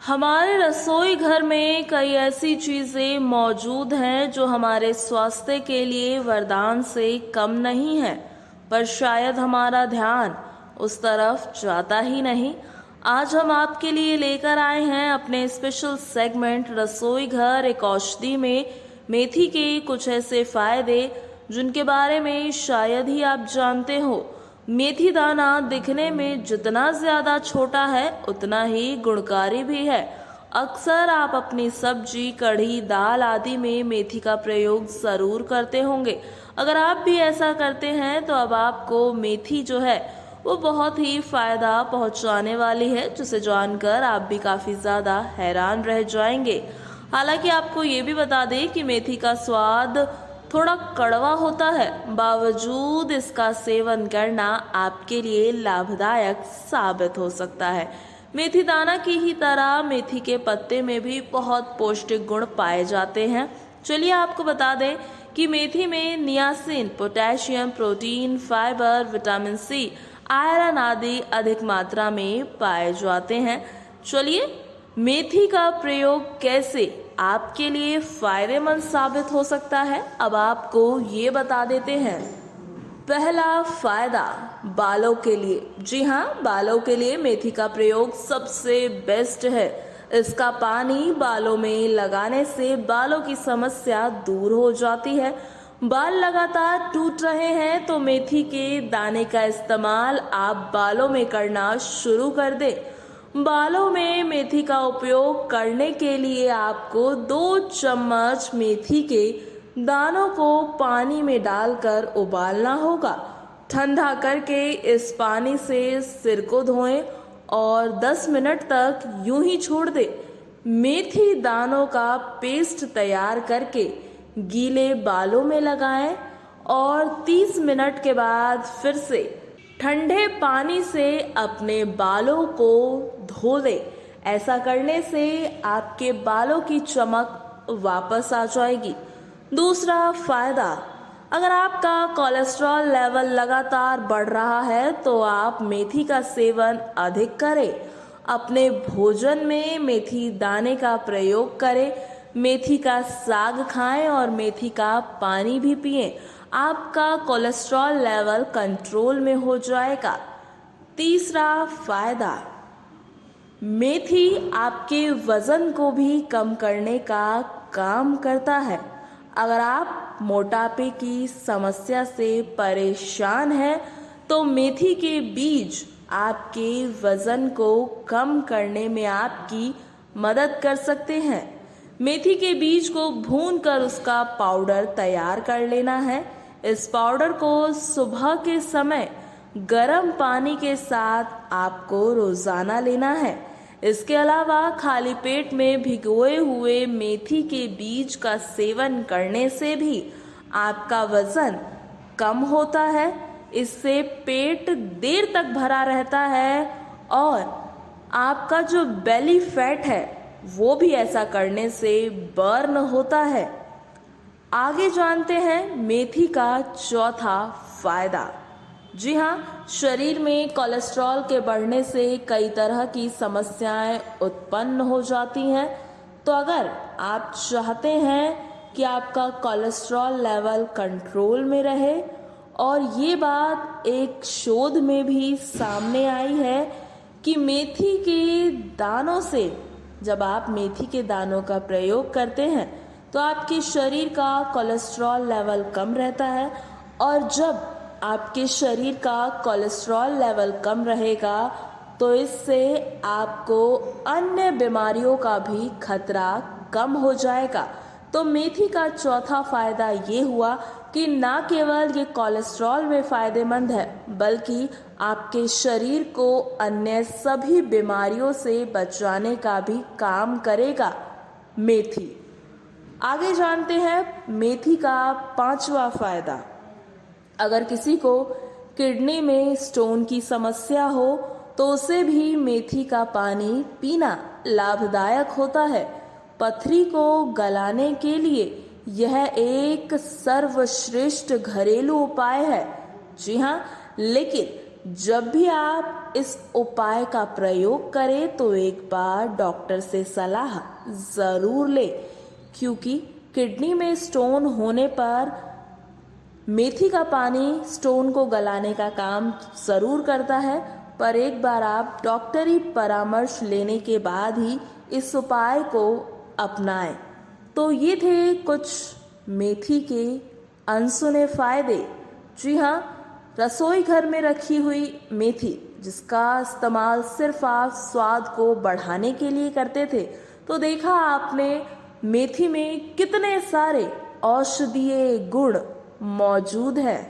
हमारे रसोई घर में कई ऐसी चीजें मौजूद हैं जो हमारे स्वास्थ्य के लिए वरदान से कम नहीं है, पर शायद हमारा ध्यान उस तरफ जाता ही नहीं। आज हम आपके लिए लेकर आए हैं अपने स्पेशल सेगमेंट रसोई घर एक औषधि में मेथी के कुछ ऐसे फायदे जिनके बारे में शायद ही आप जानते हो। मेथी दाना दिखने में जितना ज्यादा छोटा है उतना ही गुणकारी भी है। अक्सर आप अपनी सब्जी, कढ़ी, दाल आदि में मेथी का प्रयोग जरूर करते होंगे। अगर आप भी ऐसा करते हैं तो अब आपको मेथी जो है वो बहुत ही फायदा पहुंचाने वाली है, जिसे जानकर आप भी काफी ज्यादा हैरान रह जाएंगे। हालांकि आपको ये भी बता दें कि मेथी का स्वाद थोड़ा कड़वा होता है, बावजूद इसका सेवन करना आपके लिए लाभदायक साबित हो सकता है। मेथी दाना की ही तरह मेथी के पत्ते में भी बहुत पौष्टिक गुण पाए जाते हैं। चलिए आपको बता दें कि मेथी में niacin, potassium, protein, fibre, vitamin C, iron आदि अधिक मात्रा में पाए जाते हैं। चलिए मेथी का प्रयोग कैसे आपके लिए फायदेमंद साबित हो सकता है, अब आपको ये बता देते हैं। पहला फायदा, बालों के लिए। जी हाँ, बालों के लिए मेथी का प्रयोग सबसे बेस्ट है। इसका पानी बालों में लगाने से बालों की समस्या दूर हो जाती है। बाल लगातार टूट रहे हैं तो मेथी के दाने का इस्तेमाल आप बालों में करना शुरू कर दें। बालों में मेथी का उपयोग करने के लिए आपको 2 चम्मच मेथी के दानों को पानी में डालकर उबालना होगा। ठंडा करके इस पानी से सिर को धोएं और 10 मिनट तक यूं ही छोड़ दें। मेथी दानों का पेस्ट तैयार करके गीले बालों में लगाएं और 30 मिनट के बाद फिर से ठंडे पानी से अपने बालों को धो दें। ऐसा करने से आपके बालों की चमक वापस आ जाएगी। दूसरा फायदा, अगर आपका कोलेस्ट्रॉल लेवल लगातार बढ़ रहा है तो आप मेथी का सेवन अधिक करें। अपने भोजन में मेथी दाने का प्रयोग करें। मेथी का साग खाएं और मेथी का पानी भी पिएं। आपका कोलेस्ट्रॉल लेवल कंट्रोल में हो जाएगा। तीसरा फायदा, मेथी आपके वजन को भी कम करने का काम करता है। अगर आप मोटापे की समस्या से परेशान हैं तो मेथी के बीज आपके वजन को कम करने में आपकी मदद कर सकते हैं। मेथी के बीज को भूनकर उसका पाउडर तैयार कर लेना है। इस पाउडर को सुबह के समय गर्म पानी के साथ आपको रोजाना लेना है। इसके अलावा खाली पेट में भिगोए हुए मेथी के बीज का सेवन करने से भी आपका वजन कम होता है। इससे पेट देर तक भरा रहता है और आपका जो बेली फैट है वो भी ऐसा करने से बर्न होता है। आगे जानते हैं मेथी का चौथा फायदा। जी हाँ, शरीर में कोलेस्ट्रॉल के बढ़ने से कई तरह की समस्याएं उत्पन्न हो जाती हैं। तो अगर आप चाहते हैं कि आपका कोलेस्ट्रॉल लेवल कंट्रोल में रहे, और ये बात एक शोध में भी सामने आई है कि मेथी के दानों से, जब आप मेथी के दानों का प्रयोग करते हैं तो आपके शरीर का कोलेस्ट्रॉल लेवल कम रहता है, और जब आपके शरीर का कोलेस्ट्रॉल लेवल कम रहेगा तो इससे आपको अन्य बीमारियों का भी खतरा कम हो जाएगा। तो मेथी का चौथा फायदा ये हुआ कि ना केवल ये कोलेस्ट्रॉल में फायदेमंद है बल्कि आपके शरीर को अन्य सभी बीमारियों से बचाने का भी काम करेगा मेथी। आगे जानते हैं मेथी का पांचवा फायदा। अगर किसी को किडनी में स्टोन की समस्या हो तो उसे भी मेथी का पानी पीना लाभदायक होता है। पथरी को गलाने के लिए यह एक सर्वश्रेष्ठ घरेलू उपाय है। जी हाँ, लेकिन जब भी आप इस उपाय का प्रयोग करें तो एक बार डॉक्टर से सलाह ज़रूर लें, क्योंकि किडनी में स्टोन होने पर मेथी का पानी स्टोन को गलाने का काम ज़रूर करता है, पर एक बार आप डॉक्टरी परामर्श लेने के बाद ही इस उपाय को अपनाएं। तो ये थे कुछ मेथी के अनसुने फायदे। जी हाँ, रसोई घर में रखी हुई मेथी जिसका इस्तेमाल सिर्फ आप स्वाद को बढ़ाने के लिए करते थे, तो देखा आपने मेथी में कितने सारे औषधीय गुण मौजूद है।